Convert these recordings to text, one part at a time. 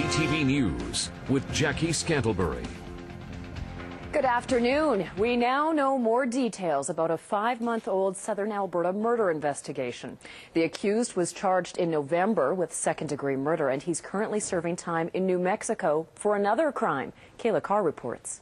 CTV News with Jackie Scantlebury. Good afternoon. We now know more details about a 5-month-old Southern Alberta murder investigation. The accused was charged in November with second-degree murder, and he's currently serving time in New Mexico for another crime. Kaella Carr reports.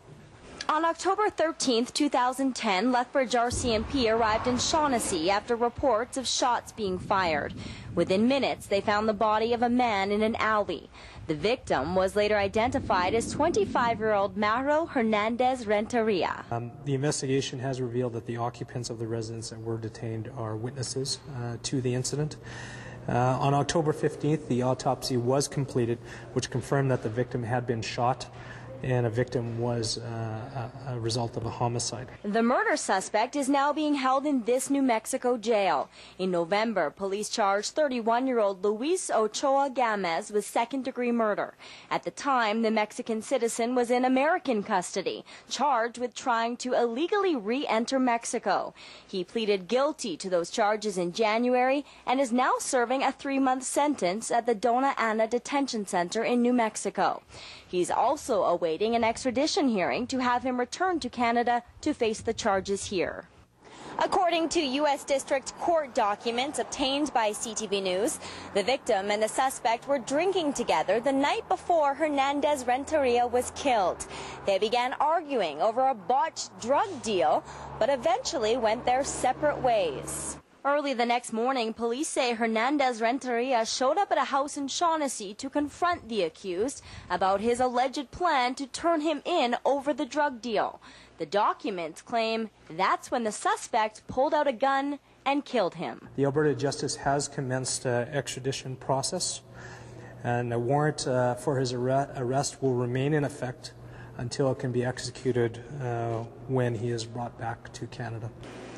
On October 13, 2010, Lethbridge RCMP arrived in Shaughnessy after reports of shots being fired. Within minutes, they found the body of a man in an alley. The victim was later identified as 25-year-old Mauro Hernandez Renteria. The investigation has revealed that the occupants of the residence that were detained are witnesses to the incident. On October 15th, the autopsy was completed, which confirmed that the victim had been shot, and a victim was a result of a homicide. The murder suspect is now being held in this New Mexico jail. In November, police charged 31-year-old Luis Ochoa Gamez with second-degree murder. At the time, the Mexican citizen was in American custody, charged with trying to illegally re-enter Mexico. He pleaded guilty to those charges in January and is now serving a 3-month sentence at the Dona Ana Detention Center in New Mexico. He's also awaiting an extradition hearing to have him return to Canada to face the charges here. According to U.S. District Court documents obtained by CTV News, the victim and the suspect were drinking together the night before Hernandez Renteria was killed. They began arguing over a botched drug deal, but eventually went their separate ways. Early the next morning, police say Hernandez Renteria showed up at a house in Shaughnessy to confront the accused about his alleged plan to turn him in over the drug deal. The documents claim that's when the suspect pulled out a gun and killed him. The Alberta Justice has commenced an extradition process, and a warrant for his arrest will remain in effect until it can be executed when he is brought back to Canada.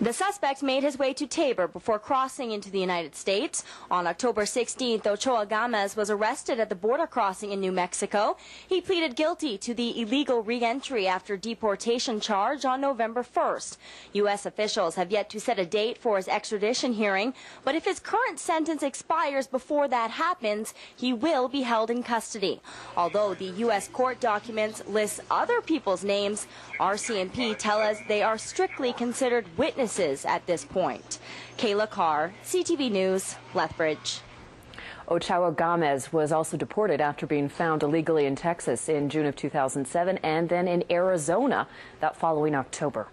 The suspect made his way to Tabor before crossing into the United States. On October 16th, Ochoa Gamez was arrested at the border crossing in New Mexico. He pleaded guilty to the illegal re-entry after deportation charge on November 1st. U.S. officials have yet to set a date for his extradition hearing, but if his current sentence expires before that happens, he will be held in custody. Although the U.S. court documents list other people's names, RCMP tell us they are strictly considered witnesses at this point. Kaella Carr, CTV News, Lethbridge. Ochoa Gamez was also deported after being found illegally in Texas in June of 2007 and then in Arizona that following October.